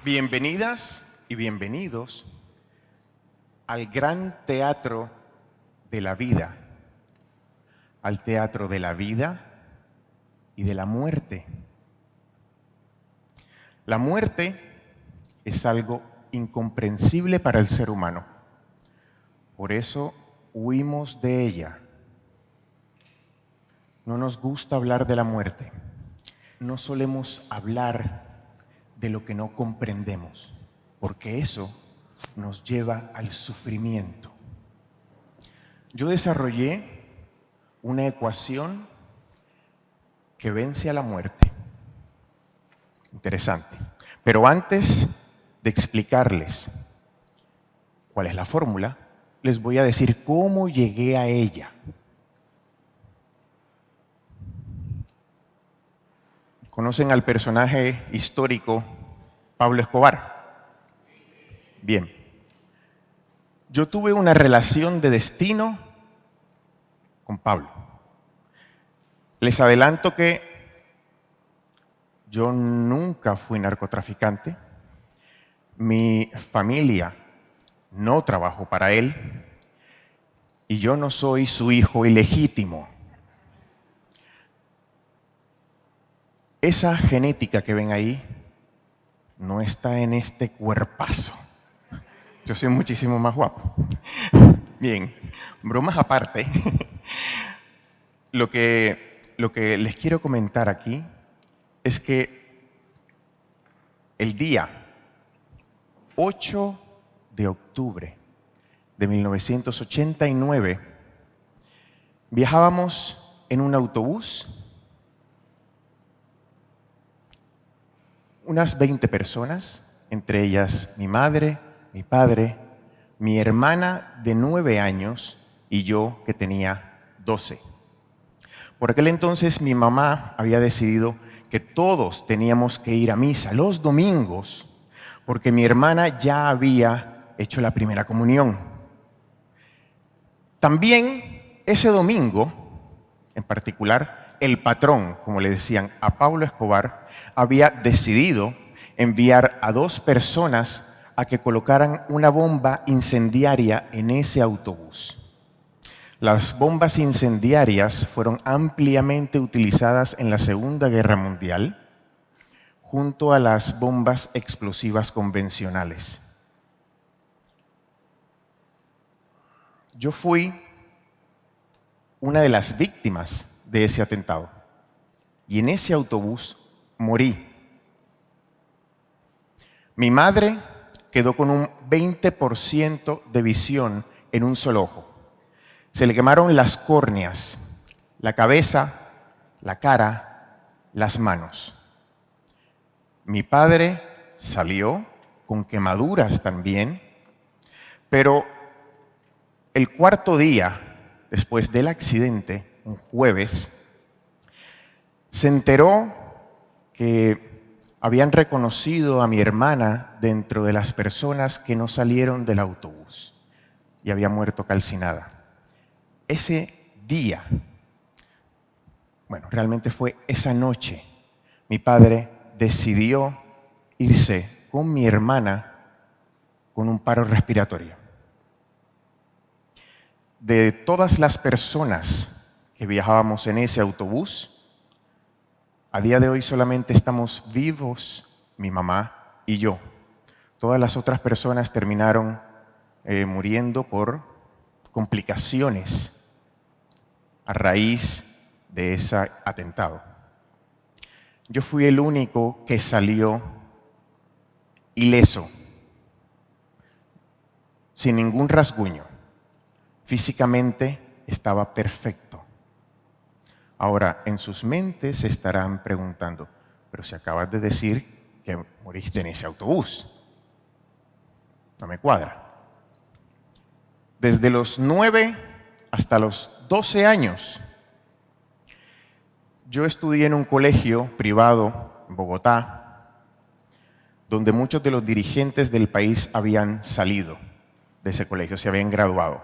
Bienvenidas y bienvenidos al gran teatro de la vida, al teatro de la vida y de la muerte. La muerte es algo incomprensible para el ser humano. Por eso huimos de ella. No nos gusta hablar de la muerte. No solemos hablar de lo que no comprendemos, porque eso nos lleva al sufrimiento. Yo desarrollé una ecuación que vence a la muerte. Interesante. Pero antes de explicarles cuál es la fórmula, les voy a decir cómo llegué a ella. ¿Conocen al personaje histórico Pablo Escobar? Bien. Yo tuve una relación de destino con Pablo. Les adelanto que yo nunca fui narcotraficante. Mi familia no trabajó para él y yo no soy su hijo ilegítimo. Esa genética que ven ahí no está en este cuerpazo. Yo soy muchísimo más guapo. Bien, bromas aparte, lo que les quiero comentar aquí es que el día 8 de octubre de 1989 viajábamos en un autobús, unas 20 personas, entre ellas mi madre, mi padre, mi hermana de 9 años y yo que tenía 12. Por aquel entonces mi mamá había decidido que todos teníamos que ir a misa los domingos porque mi hermana ya había hecho la primera comunión. También ese domingo, en particular, el patrón, como le decían a Pablo Escobar, había decidido enviar a 2 personas a que colocaran una bomba incendiaria en ese autobús. Las bombas incendiarias fueron ampliamente utilizadas en la Segunda Guerra Mundial, junto a las bombas explosivas convencionales. Yo fui una de las víctimas de ese atentado y en ese autobús morí. Mi madre quedó con un 20% de visión en un solo ojo. Se le quemaron las córneas, la cabeza, la cara, las manos. Mi padre salió con quemaduras también, pero el 4.º día después del accidente, un jueves, se enteró que habían reconocido a mi hermana dentro de las personas que no salieron del autobús y había muerto calcinada. Ese día, bueno, realmente fue esa noche, mi padre decidió irse con mi hermana con un paro respiratorio. De todas las personas que viajábamos en ese autobús, a día de hoy solamente estamos vivos mi mamá y yo. Todas las otras personas terminaron muriendo por complicaciones a raíz de ese atentado. Yo fui el único que salió ileso, sin ningún rasguño. Físicamente estaba perfecto. Ahora, en sus mentes se estarán preguntando, pero si acabas de decir que moriste en ese autobús, no me cuadra. Desde los 9 hasta los 12 años, yo estudié en un colegio privado en Bogotá, donde muchos de los dirigentes del país habían salido de ese colegio, se habían graduado.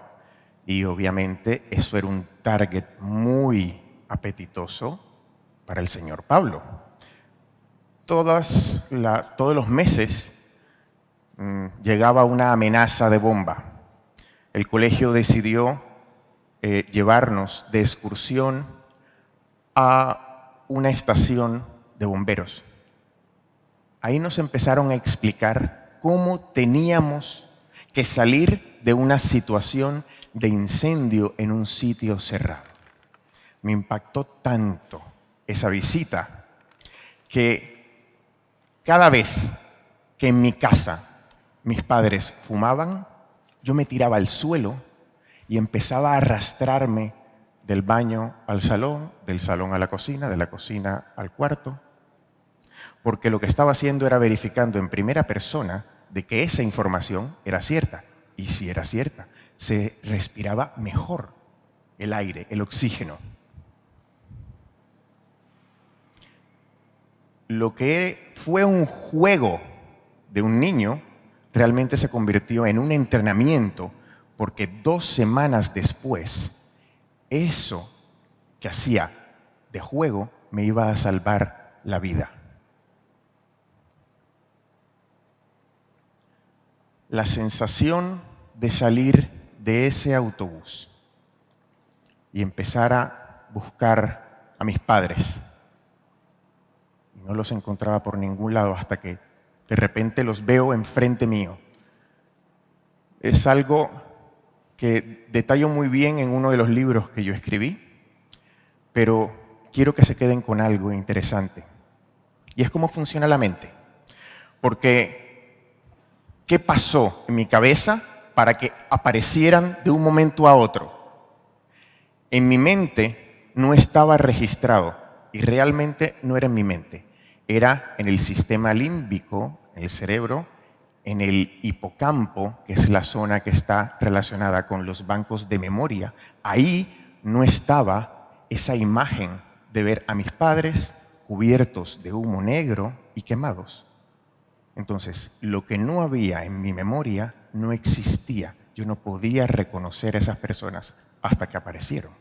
Y obviamente eso era un target muy apetitoso para el señor Pablo. Todos los meses llegaba una amenaza de bomba. El colegio decidió llevarnos de excursión a una estación de bomberos. Ahí nos empezaron a explicar cómo teníamos que salir de una situación de incendio en un sitio cerrado. Me impactó tanto esa visita que cada vez que en mi casa mis padres fumaban, yo me tiraba al suelo y empezaba a arrastrarme del baño al salón, del salón a la cocina, de la cocina al cuarto, porque lo que estaba haciendo era verificando en primera persona de que esa información era cierta. Y si era cierta, se respiraba mejor el aire, el oxígeno. Lo que fue un juego de un niño realmente se convirtió en un entrenamiento, porque 2 semanas después, eso que hacía de juego me iba a salvar la vida. La sensación de salir de ese autobús y empezar a buscar a mis padres. No los encontraba por ningún lado hasta que de repente los veo enfrente mío. Es algo que detallo muy bien en uno de los libros que yo escribí, pero quiero que se queden con algo interesante. Y es cómo funciona la mente. Porque, ¿qué pasó en mi cabeza para que aparecieran de un momento a otro? En mi mente no estaba registrado, y realmente no era en mi mente. Era en el sistema límbico, en el cerebro, en el hipocampo, que es la zona que está relacionada con los bancos de memoria. Ahí no estaba esa imagen de ver a mis padres cubiertos de humo negro y quemados. Entonces, lo que no había en mi memoria no existía. Yo no podía reconocer a esas personas hasta que aparecieron.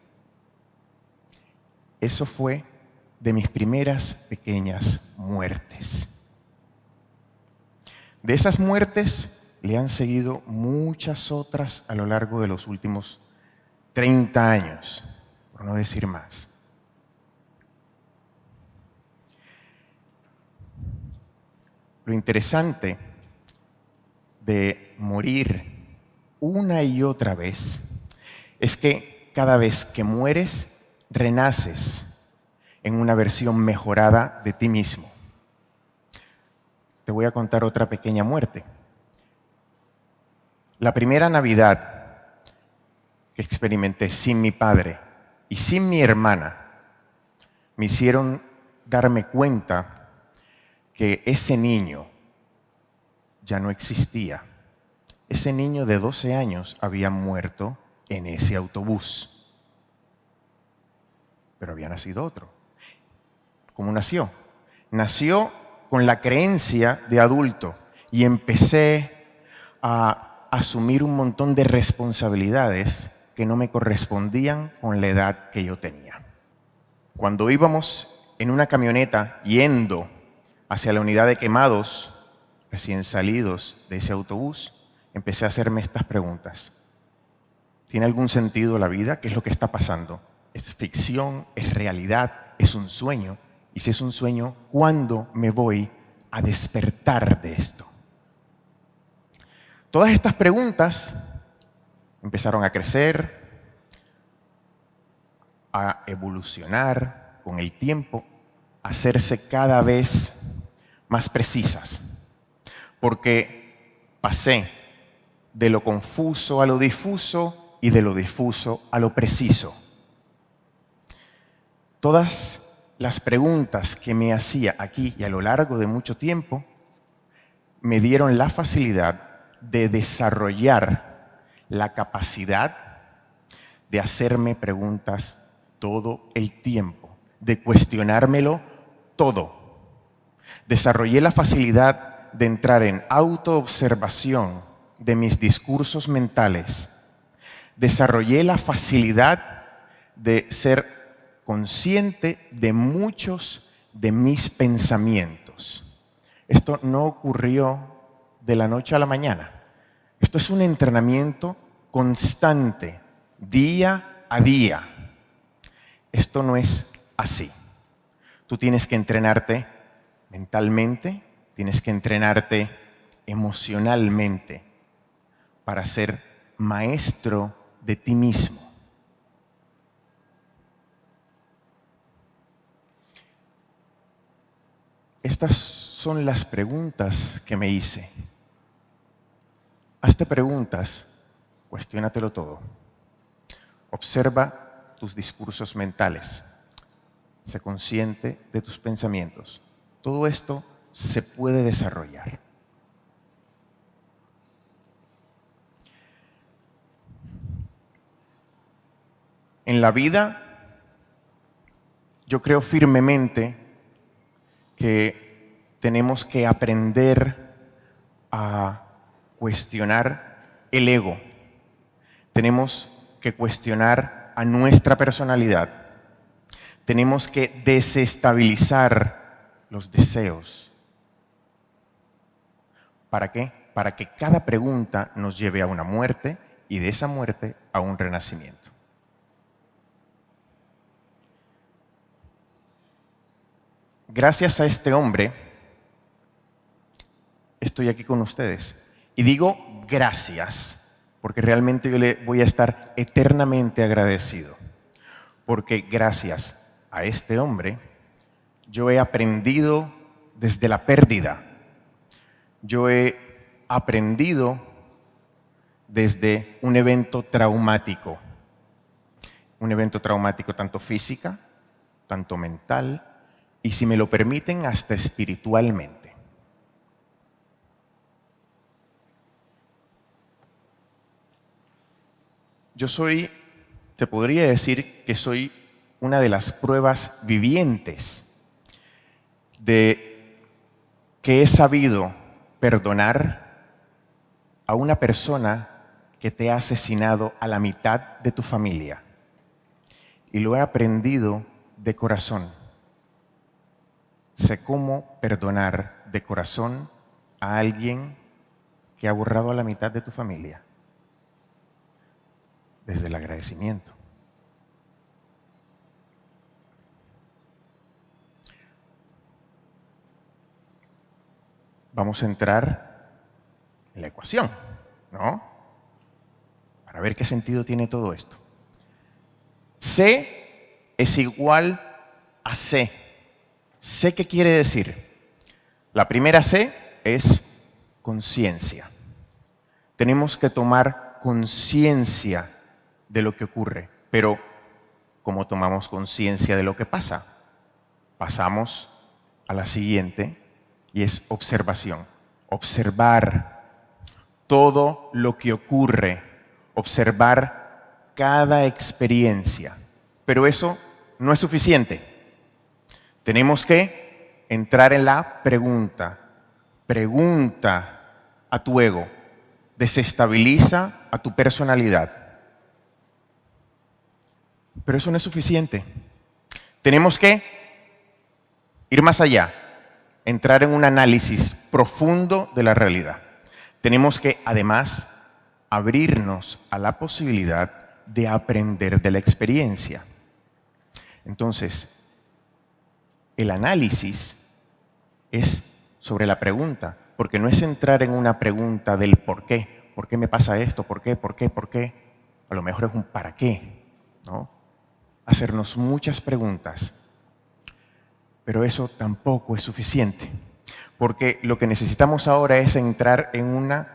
Eso fue de mis primeras pequeñas muertes. De esas muertes le han seguido muchas otras a lo largo de los últimos 30 años, por no decir más. Lo interesante de morir una y otra vez es que cada vez que mueres, renaces en una versión mejorada de ti mismo. Te voy a contar otra pequeña muerte. La primera Navidad que experimenté sin mi padre y sin mi hermana me hicieron darme cuenta que ese niño ya no existía. Ese niño de 12 años había muerto en ese autobús. Pero había nacido otro. ¿Cómo nació? Nació con la creencia de adulto y empecé a asumir un montón de responsabilidades que no me correspondían con la edad que yo tenía. Cuando íbamos en una camioneta yendo hacia la unidad de quemados, recién salidos de ese autobús, empecé a hacerme estas preguntas. ¿Tiene algún sentido la vida? ¿Qué es lo que está pasando? ¿Es ficción? ¿Es realidad? ¿Es un sueño? Y si es un sueño, ¿cuándo me voy a despertar de esto? Todas estas preguntas empezaron a crecer, a evolucionar con el tiempo, a hacerse cada vez más precisas. Porque pasé de lo confuso a lo difuso y de lo difuso a lo preciso. Todas las preguntas que me hacía aquí y a lo largo de mucho tiempo me dieron la facilidad de desarrollar la capacidad de hacerme preguntas todo el tiempo, de cuestionármelo todo. Desarrollé la facilidad de entrar en autoobservación de mis discursos mentales. Desarrollé la facilidad de ser consciente de muchos de mis pensamientos. Esto no ocurrió de la noche a la mañana. Esto es un entrenamiento constante, día a día. Esto no es así. Tú tienes que entrenarte mentalmente, tienes que entrenarte emocionalmente para ser maestro de ti mismo. Estas son las preguntas que me hice. Hazte preguntas, cuestiónatelo todo. Observa tus discursos mentales. Sé consciente de tus pensamientos. Todo esto se puede desarrollar. En la vida, yo creo firmemente que tenemos que aprender a cuestionar el ego. Tenemos que cuestionar a nuestra personalidad. Tenemos que desestabilizar los deseos. ¿Para qué? Para que cada pregunta nos lleve a una muerte y de esa muerte a un renacimiento. Gracias a este hombre, estoy aquí con ustedes. Y digo gracias, porque realmente yo le voy a estar eternamente agradecido. Porque gracias a este hombre, yo he aprendido desde la pérdida. Yo he aprendido desde un evento traumático. Un evento traumático tanto física, tanto mental, y si me lo permiten, hasta espiritualmente. Te podría decir que soy una de las pruebas vivientes de que he sabido perdonar a una persona que te ha asesinado a la mitad de tu familia. Y lo he aprendido de corazón. Sé cómo perdonar de corazón a alguien que ha borrado a la mitad de tu familia. Desde el agradecimiento. Vamos a entrar en la ecuación, ¿no? Para ver qué sentido tiene todo esto. C es igual a C. ¿C qué quiere decir? La primera C es conciencia. Tenemos que tomar conciencia de lo que ocurre, pero ¿cómo tomamos conciencia de lo que pasa? Pasamos a la siguiente y es observación. Observar todo lo que ocurre, observar cada experiencia. Pero eso no es suficiente. Tenemos que entrar en la pregunta. Pregunta a tu ego. Desestabiliza a tu personalidad. Pero eso no es suficiente. Tenemos que ir más allá, entrar en un análisis profundo de la realidad. Tenemos que, además, abrirnos a la posibilidad de aprender de la experiencia. Entonces, el análisis es sobre la pregunta, porque no es entrar en una pregunta del por qué. ¿Por qué me pasa esto? ¿Por qué? ¿Por qué? ¿Por qué? A lo mejor es un para qué, ¿no? Hacernos muchas preguntas. Pero eso tampoco es suficiente, porque lo que necesitamos ahora es entrar en una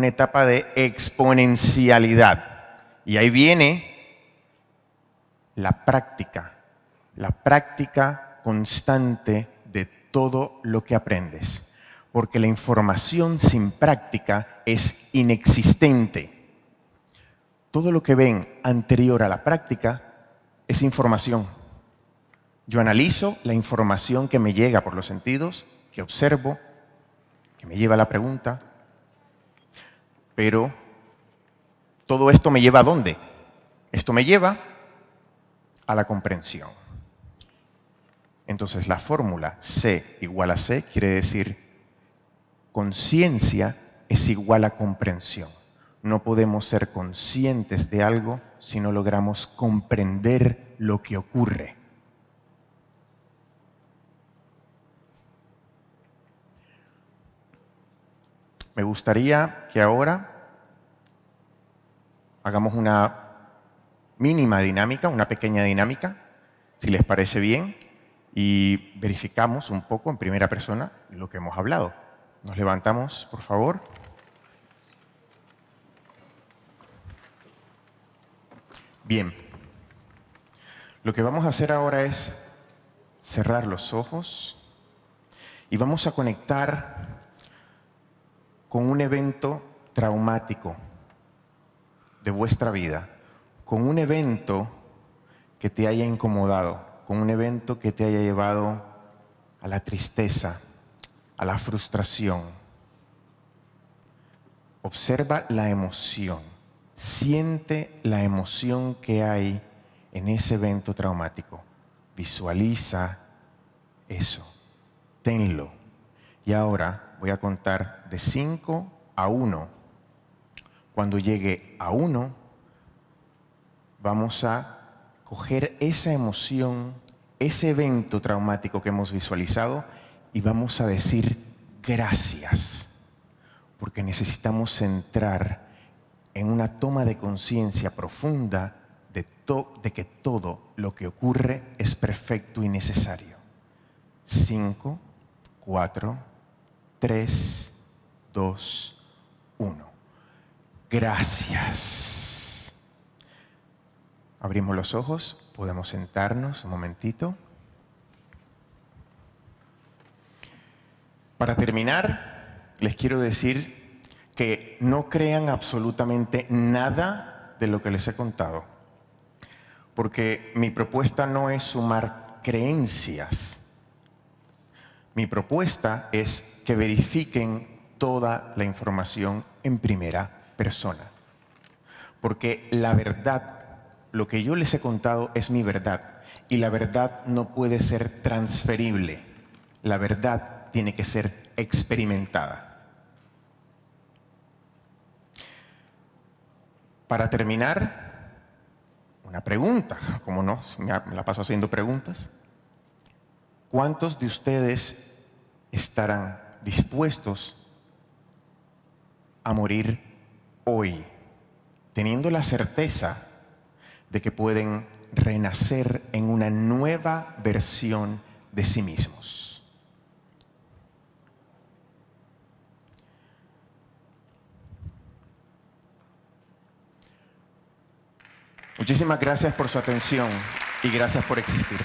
etapa de exponencialidad. Y ahí viene la práctica constante de todo lo que aprendes. Porque la información sin práctica es inexistente. Todo lo que ven anterior a la práctica es información. Yo analizo la información que me llega por los sentidos, que observo, que me lleva a la pregunta, pero todo esto me lleva ¿a dónde? Esto me lleva a la comprensión. Entonces la fórmula C igual a C quiere decir conciencia es igual a comprensión. No podemos ser conscientes de algo si no logramos comprender lo que ocurre. Me gustaría que ahora hagamos una mínima dinámica, una pequeña dinámica, si les parece bien, y verificamos un poco en primera persona lo que hemos hablado. Nos levantamos, por favor. Bien. Lo que vamos a hacer ahora es cerrar los ojos y vamos a conectar con un evento traumático de vuestra vida, con un evento que te haya incomodado, con un evento que te haya llevado a la tristeza, a la frustración. Observa la emoción, siente la emoción que hay en ese evento traumático. Visualiza eso, tenlo. Y ahora voy a contar de 5 a 1. Cuando llegue a 1, vamos a coger esa emoción, ese evento traumático que hemos visualizado y vamos a decir gracias, porque necesitamos entrar en una toma de conciencia profunda de que todo lo que ocurre es perfecto y necesario. 5, 4, 3, 2, 1. Gracias. Abrimos los ojos, podemos sentarnos un momentito. Para terminar, les quiero decir que no crean absolutamente nada de lo que les he contado, porque mi propuesta no es sumar creencias. Mi propuesta es que verifiquen toda la información en primera persona, porque la verdad, lo que yo les he contado es mi verdad, y la verdad no puede ser transferible. La verdad tiene que ser experimentada. Para terminar, una pregunta, ¿cómo no? Me la paso haciendo preguntas. ¿Cuántos de ustedes estarán dispuestos a morir hoy, teniendo la certeza de que pueden renacer en una nueva versión de sí mismos? Muchísimas gracias por su atención y gracias por existir.